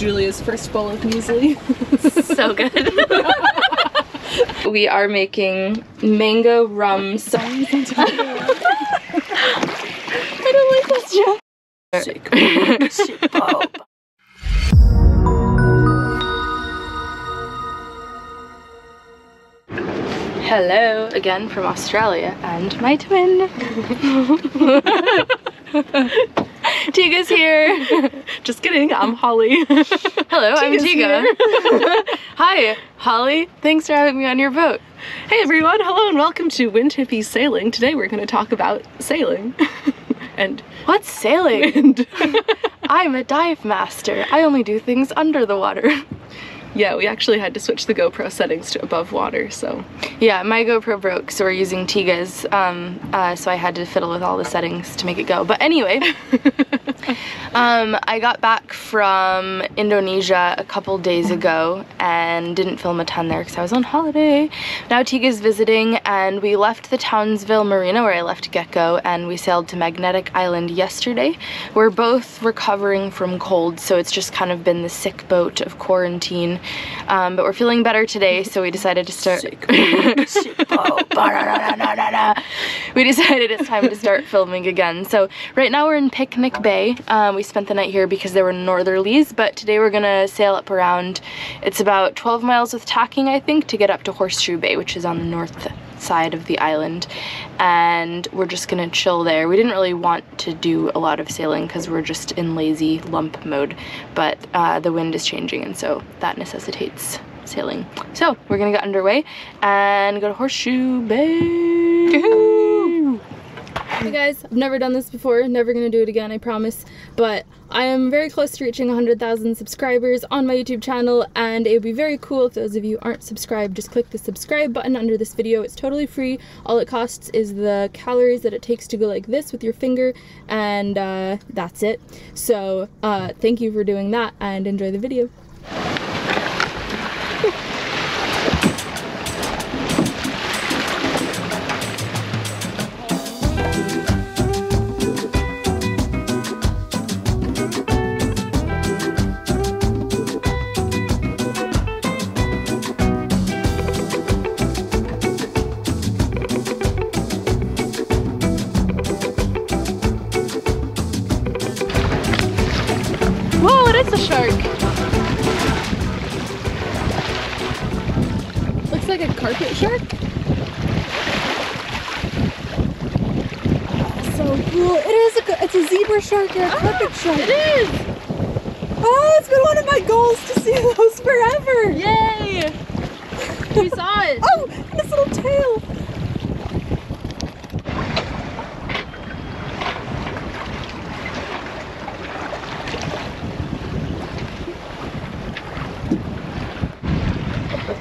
Julia's first bowl of muesli. So good. We are making mango rum sauce. I don't like this joke. Hello again from Australia and my twin. Teiga's here. Just kidding, I'm Holly. Hello, I'm Teiga. Hi, Holly. Thanks for having me on your boat. Hey everyone, hello and welcome to Hippie Sailing. Today we're going to talk about sailing. And what's sailing? And I'm a dive master. I only do things under the water. Yeah, we actually had to switch the GoPro settings to above water, so. Yeah, my GoPro broke, so we're using Teiga's, so I had to fiddle with all the settings to make it go. But anyway, I got back from Indonesia a couple days ago and didn't film a ton there because I was on holiday. Now Teiga's visiting, and we left the Townsville marina where I left Gecko, and we sailed to Magnetic Island yesterday. We're both recovering from cold, so it's just kind of been the sick boat of quarantine. But we're feeling better today, so we decided to start. We decided it's time to start filming again. So right now we're in Picnic Bay. We spent the night here because there were northerlies, but today we're gonna sail up around. It's about 12 miles with tacking, I think, to get up to Horseshoe Bay, which is on the north side of the island, and we're just gonna chill there. We didn't really want to do a lot of sailing because we're just in lazy lump mode, but the wind is changing, and so that necessitates sailing. So we're gonna get underway and go to Horseshoe Bay. Hey guys, I've never done this before, never gonna do it again, I promise, but I am very close to reaching 100,000 subscribers on my YouTube channel, and it would be very cool if those of you aren't subscribed, just click the subscribe button under this video. It's totally free. All it costs is the calories that it takes to go like this with your finger, and that's it. So thank you for doing that, and enjoy the video. Whoa, it is a shark! Looks like a carpet shark. So cool. It's a zebra shark or a carpet shark. It is! Oh, it's been one of my goals to see those forever. Yay! We saw it! Oh, and its little tail.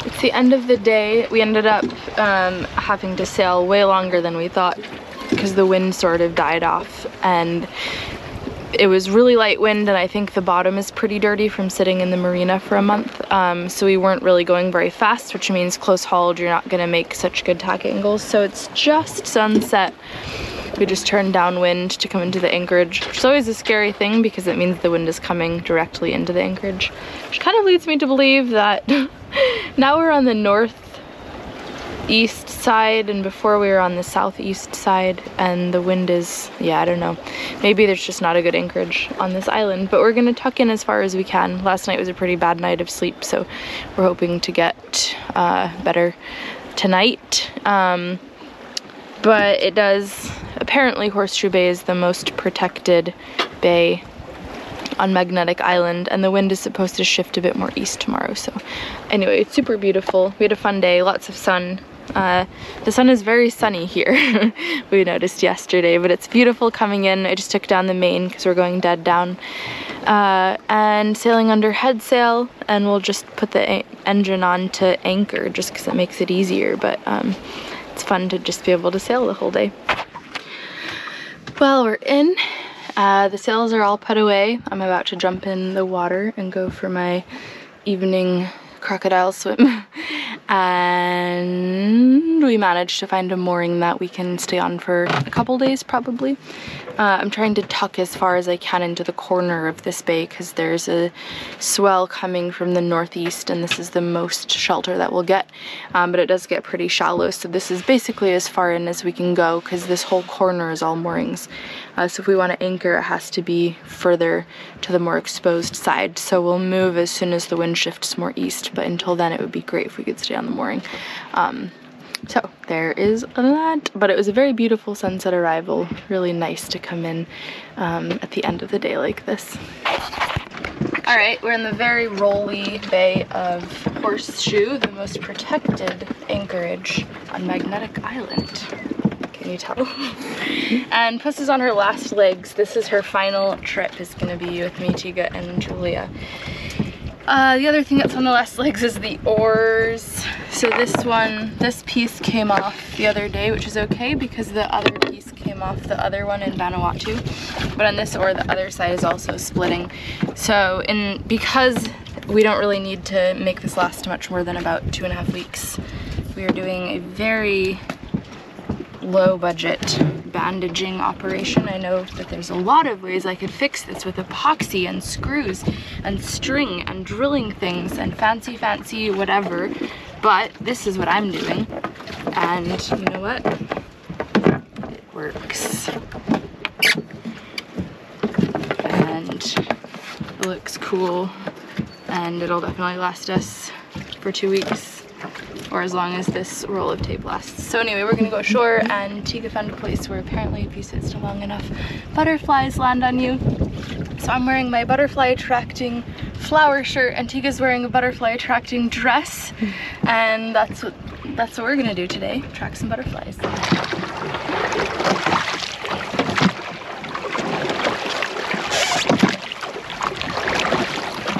It's the end of the day. We ended up having to sail way longer than we thought because the wind sort of died off, and it was really light wind, and I think the bottom is pretty dirty from sitting in the marina for a month, so we weren't really going very fast, which means close hauled you're not going to make such good tack angles. So it's just sunset. We just turned downwind to come into the anchorage, which is always a scary thing because it means the wind is coming directly into the anchorage, which kind of leads me to believe that now we're on the northeast side, and before we were on the southeast side, and the wind is, yeah, I don't know, maybe there's just not a good anchorage on this island, but we're gonna tuck in as far as we can. Last night was a pretty bad night of sleep, so we're hoping to get better tonight. But it does, apparently Horseshoe Bay is the most protected bay on Magnetic Island, and the wind is supposed to shift a bit more east tomorrow. So anyway, it's super beautiful. We had a fun day, lots of sun. The sun is very sunny here, we noticed yesterday, but it's beautiful coming in. I just took down the main because we're going dead down, and sailing under head sail, and we'll just put the engine on to anchor just because it makes it easier, but it's fun to just be able to sail the whole day. Well, we're in. The sails are all put away. I'm about to jump in the water and go for my evening crocodile swim. and we managed to find a mooring that we can stay on for a couple days probably. I'm trying to tuck as far as I can into the corner of this bay because there's a swell coming from the northeast, and this is the most shelter that we'll get, but it does get pretty shallow, so this is basically as far in as we can go because this whole corner is all moorings. So if we want to anchor, it has to be further to the more exposed side, so we'll move as soon as the wind shifts more east, but until then it would be great if we could stay on the mooring. So there is that, but it was a very beautiful sunset arrival. Really nice to come in at the end of the day like this. All right, we're in the very rolly bay of Horseshoe, the most protected anchorage on Magnetic Island. Can you tell? And Puss is on her last legs. This is her final trip, is gonna be with me, Teiga and Julia. The other thing that's on the last legs is the oars. So this piece came off the other day, which is okay because the other piece came off the other one in Vanuatu. But on this oar, the other side is also splitting. So because we don't really need to make this last much more than about 2.5 weeks, we are doing a very low budget bandaging operation. I know that there's a lot of ways I could fix this with epoxy and screws and string and drilling things and fancy whatever, but this is what I'm doing, and you know what? It works. And it looks cool, and it'll definitely last us for 2 weeks. Or as long as this roll of tape lasts. So anyway, we're gonna go ashore, and Teiga found a place where apparently if you sit still long enough, butterflies land on you. So I'm wearing my butterfly attracting flower shirt, and Teiga's wearing a butterfly attracting dress, and that's what we're gonna do today, attract some butterflies.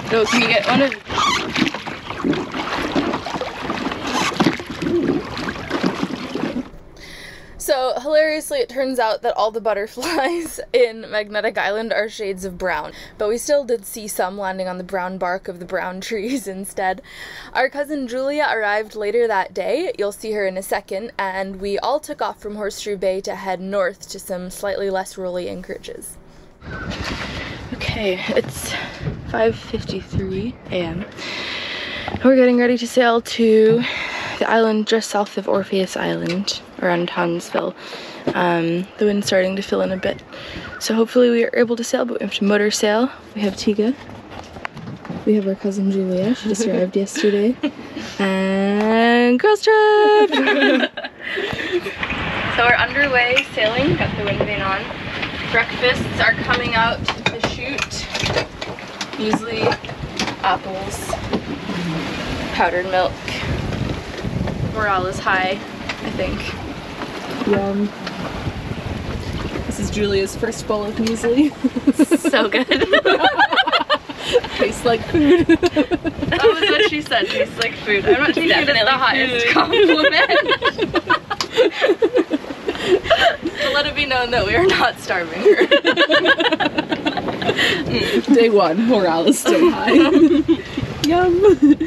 So can we get one of So hilariously, it turns out that all the butterflies in Magnetic Island are shades of brown, but we still did see some landing on the brown bark of the brown trees instead. Our cousin Julia arrived later that day, you'll see her in a second, and we all took off from Horseshoe Bay to head north to some slightly less rolly anchorages. Okay, it's 5:53 a.m. We're getting ready to sail to the island just south of Oroheus Island, around Townsville. The wind's starting to fill in a bit, so hopefully we are able to sail, but we have to motor sail. We have Teiga. We have our cousin Julia, she just arrived yesterday. And girls trip! So we're underway sailing, got the wind vane on. Breakfasts are coming out of the chute. Usually apples, powdered milk. Morale is high, I think. Yum. This is Julia's first bowl of muesli. So good. Tastes like food. That was what she said, tastes like food. I'm not taking it as the highest compliment. To let it be known that we are not starving her. Day one, morale is still high. Yum.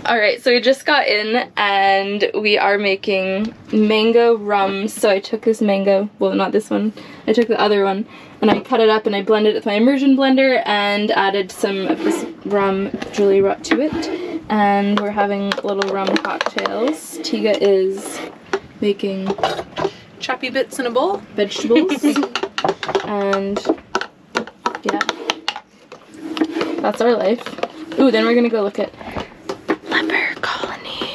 Alright, so we just got in and we are making mango rum. So I took this mango, well not this one, I took the other one and I cut it up and I blended it with my immersion blender and added some of this rum Julia to it. And we're having little rum cocktails. Teiga is making Choppy bits in a bowl. Vegetables. And yeah, that's our life. Ooh, then we're gonna go look at leper colony.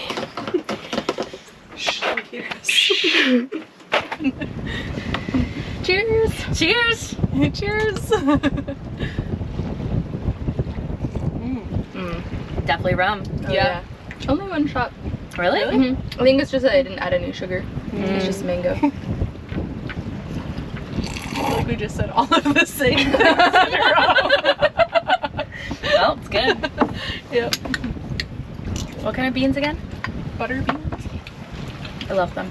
Cheers! Cheers! Cheers! Definitely rum. Oh, yeah. Only one shot. Really? I think it's just that I didn't add any sugar. It's just mango. I feel like we just said all of the same things in a row. Well, it's good. Yep. What kind of beans again? Butter beans. I love them.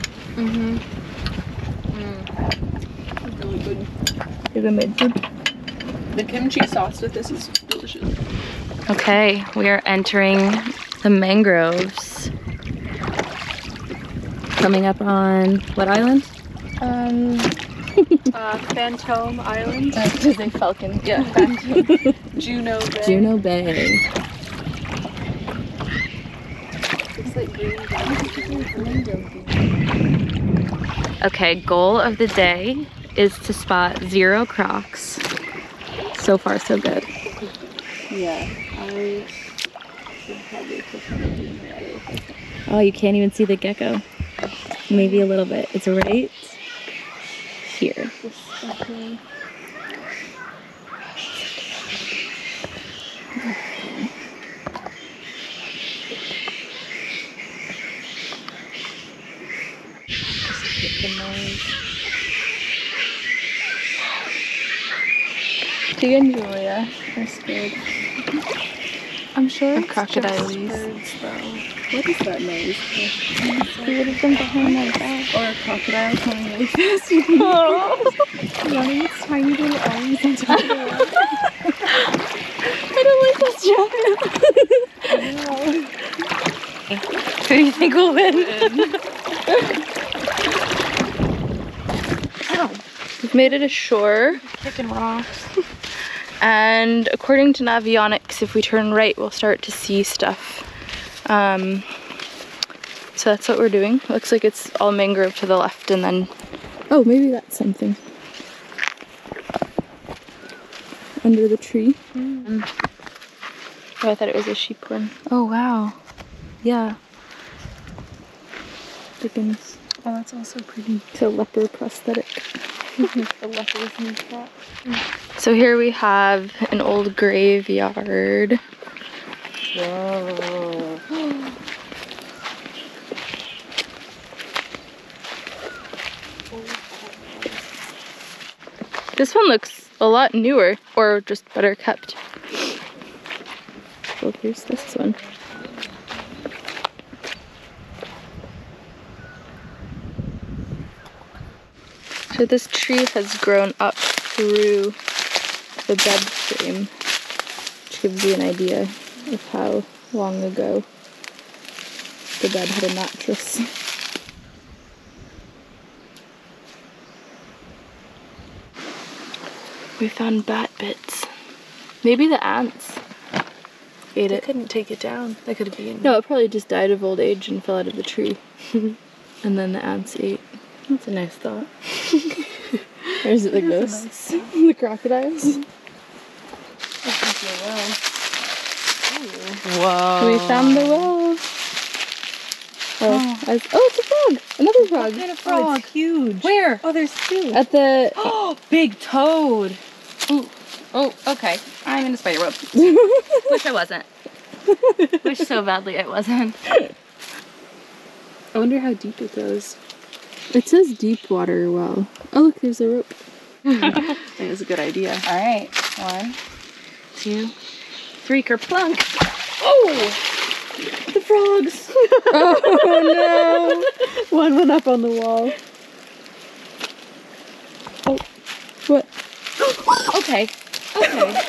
Really good. Teiga made food. The kimchi sauce with this is delicious. Okay, we are entering The mangroves. Coming up on what island? Phantom Island. That's just a falcon. Yeah, Phantom. Juno Bay. Juno Bay. Looks like green. Okay, goal of the day is to spot 0 crocs. So far, so good. Yeah, I should probably put something in the water. Oh, you can't even see the gecko. Maybe a little bit. It's right here. Teiga and Julia are scared. I'm sure Of it's crocodiles. just birds, though. What is that noise? They would have been behind my back. Or a crocodile coming really fast. Running its tiny little arms on top of the water. I don't like this job. Who do you think will win? We've made it ashore. Kicking rocks. And according to Navionics, if we turn right, we'll start to see stuff. So that's what we're doing. Looks like it's all mangrove to the left, and then... Oh, maybe that's something. Under the tree. Oh, I thought it was a sheep one. Oh, wow. Yeah. Dickens. Oh, that's also pretty. It's a leper prosthetic. The leopard's new cat. So here we have an old graveyard. Whoa. This one looks a lot newer, or just better kept. Well, here's this one. So this tree has grown up through the bed frame, which gives you an idea of how long ago the bed had a mattress. We found bat bits. Maybe the ants ate They it. couldn't take it down. They could have been. No, it probably just died of old age and fell out of the tree. And then the ants ate. That's a nice thought. Or is it the ghosts? The crocodiles? Whoa. We found the well. Oh, it's a frog! Another frog! What kind of frog? Oh, it's huge. Where? Oh, there's two. At the... Oh, big toad. Ooh. Oh, okay. I'm in a spider web. Wish I wasn't. Wish so badly I wasn't. I wonder how deep it goes. It says deep water well. Oh look, there's a rope. I think it's a good idea. All right. 1, 2, 3, kerplunk. Oh! The frogs. Oh no! One went up on the wall. Oh, what? Okay. Okay.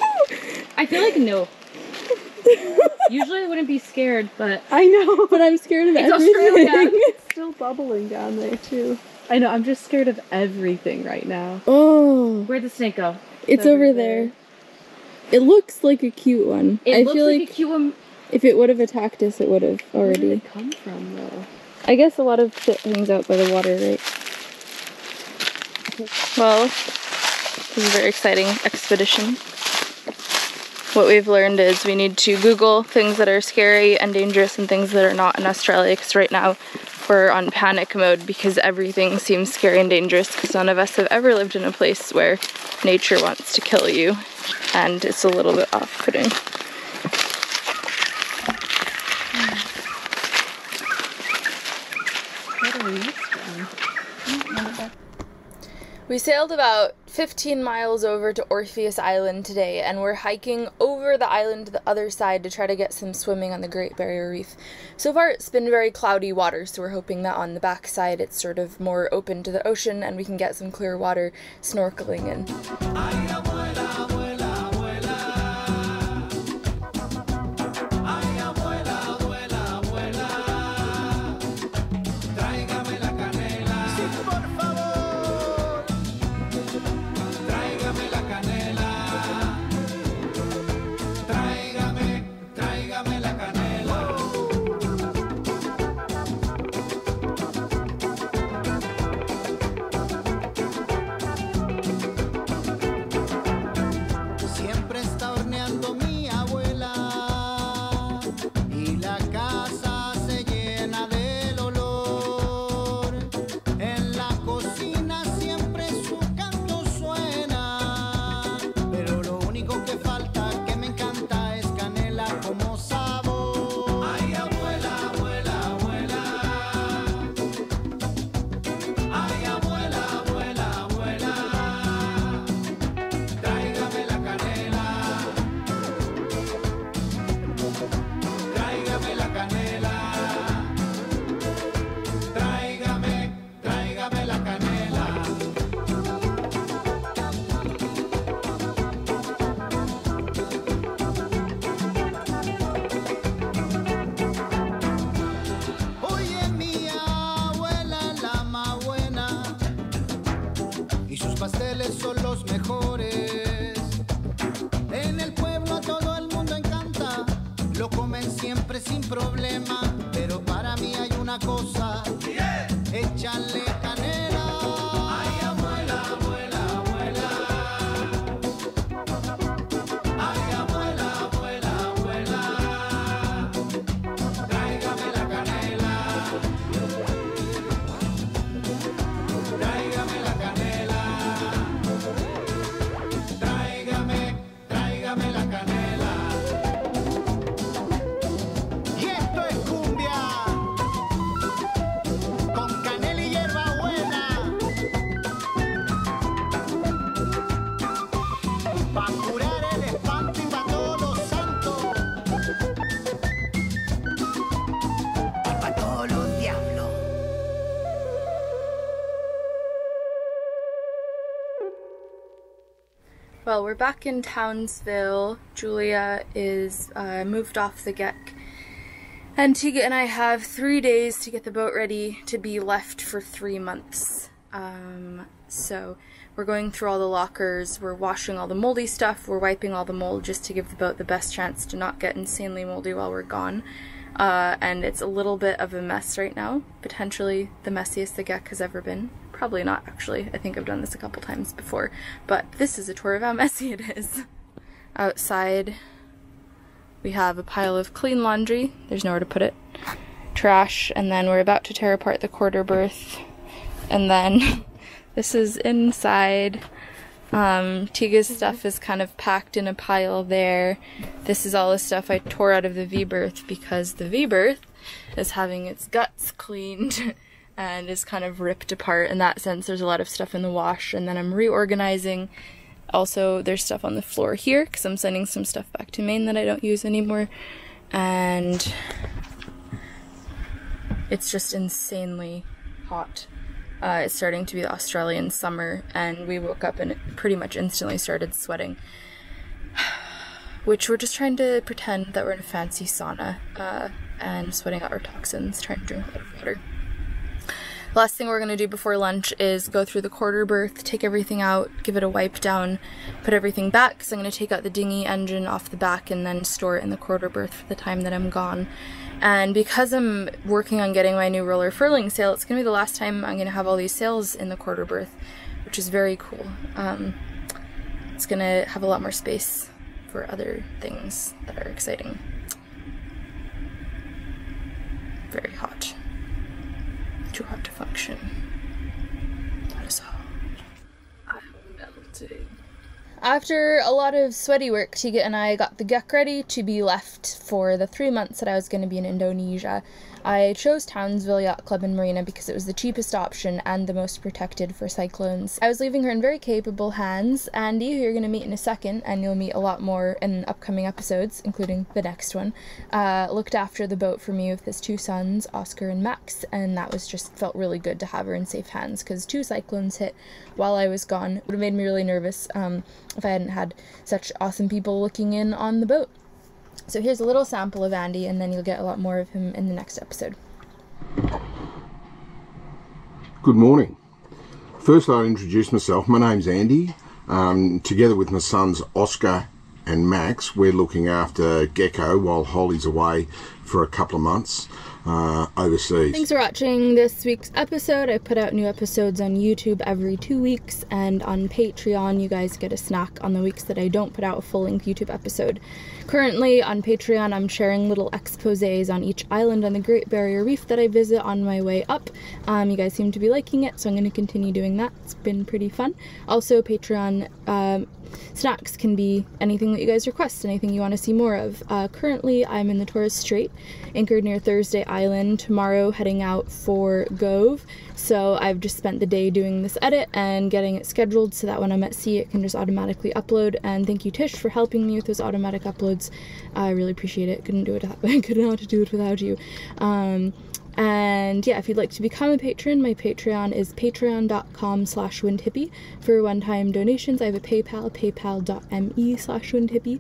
I feel like no. Usually I wouldn't be scared, but I know. But I'm scared of it's everything. Australia. It's still bubbling down there too. I know, I'm just scared of everything right now. Oh, Where'd the snake go? it's over there. It looks like a cute one. It I looks feel like like a cute one. if it would have attacked us, it would have Where did already. it come from though? I guess a lot of shit hangs out by the water, right? Well, this is a very exciting expedition. What we've learned is we need to Google things that are scary and dangerous and things that are not in Australia, because right now we're on panic mode because everything seems scary and dangerous, because none of us have ever lived in a place where nature wants to kill you, and it's a little bit off-putting. What are these from? We sailed about 15 miles over to Oroheus Island today, and we're hiking over the island to the other side to try to get some swimming on the Great Barrier Reef. So far it's been very cloudy water, so we're hoping that on the back side it's sort of more open to the ocean and we can get some clear water snorkeling in. pasteles son los mejores. En el pueblo a todo el mundo encanta, lo comen siempre sin problema. Pero para mí hay una cosa, échale canela. Ay, abuela, abuela, abuela. Ay, abuela, abuela, abuela. Tráigame la canela. Tráigame la canela. Tráigame la canela. Y esto es cumbia con canela y hierbabuena pa' curar el espanto y pa' todos los santos, pa' todos los diablos. Well, we're back in Townsville. Julia is moved off the Geck. And Teiga and I have 3 days to get the boat ready to be left for 3 months. So we're going through all the lockers, we're washing all the moldy stuff, we're wiping all the mold just to give the boat the best chance to not get insanely moldy while we're gone. And it's a little bit of a mess right now, potentially the messiest the Geck has ever been. Probably not, actually. I think I've done this a couple times before, but this is a tour of how messy it is. Outside, we have a pile of clean laundry. There's nowhere to put it. Trash, and then we're about to tear apart the quarter berth. And then this is inside. Teiga's stuff is kind of packed in a pile there. This is all the stuff I tore out of the V-berth because the V-berth is having its guts cleaned and is kind of ripped apart. In that sense, there's a lot of stuff in the wash, and then I'm reorganizing. Also, there's stuff on the floor here because I'm sending some stuff back to Maine that I don't use anymore, and it's just insanely hot. It's starting to be the Australian summer, and we woke up and it pretty much instantly started sweating, which we're just trying to pretend that we're in a fancy sauna and sweating out our toxins, trying to drink a lot of water. The last thing we're going to do before lunch is go through the quarter berth, take everything out, give it a wipe down, put everything back, because I'm going to take out the dinghy engine off the back and then store it in the quarter berth for the time that I'm gone. And because I'm working on getting my new roller furling sail, it's going to be the last time I'm going to have all these sails in the quarter berth, which is very cool. It's going to have a lot more space for other things that are exciting. Very hot. Too hot to function. That is all. I'm melting. After a lot of sweaty work, Teiga and I got the Geck ready to be left for the 3 months that I was going to be in Indonesia. I chose Townsville Yacht Club and Marina because it was the cheapest option and the most protected for cyclones. I was leaving her in very capable hands. Andy, who you're going to meet in a second, and you'll meet a lot more in upcoming episodes, including the next one, looked after the boat for me with his 2 sons, Oscar and Max, and that was just felt really good to have her in safe hands, because 2 cyclones hit while I was gone. It would have made me really nervous if I hadn't had such awesome people looking in on the boat. So here's a little sample of Andy, and then you'll get a lot more of him in the next episode. Good morning. First, I'll introduce myself. My name's Andy. Together with my sons Oscar and Max, we're looking after Gecko while Holly's away for a couple of months overseas. Thanks for watching this week's episode. I put out new episodes on YouTube every 2 weeks, and on Patreon you guys get a snack on the weeks that I don't put out a full-length YouTube episode. Currently on Patreon I'm sharing little exposés on each island on the Great Barrier Reef that I visit on my way up. You guys seem to be liking it, so I'm going to continue doing that. It's been pretty fun. Also, Patreon snacks can be anything that you guys request, anything you want to see more of. Currently I'm in the Torres Strait, anchored near Thursday Island, tomorrow heading out for Gove, so I've just spent the day doing this edit and getting it scheduled so that when I'm at sea it can just automatically upload. And thank you, Tish, for helping me with those automatic uploads. I really appreciate it. Couldn't do it without you. And yeah, if you'd like to become a patron, my Patreon is patreon.com/windhippie for one-time donations. I have a PayPal, paypal.me/windhippie.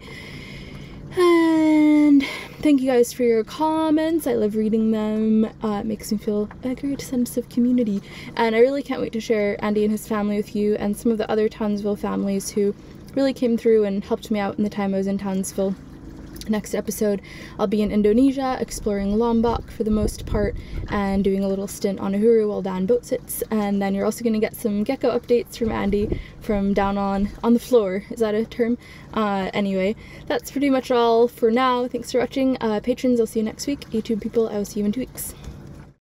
And thank you guys for your comments. I love reading them. It makes me feel a great sense of community. And I really can't wait to share Andy and his family with you and some of the other Townsville families who really came through and helped me out in the time I was in Townsville. Next episode, I'll be in Indonesia, exploring Lombok for the most part, and doing a little stint on Uhuru while Dan boat sits. And then you're also going to get some gecko updates from Andy from down on the floor. Is that a term? Anyway, that's pretty much all for now. Thanks for watching. Patrons, I'll see you next week. YouTube people, I will see you in 2 weeks.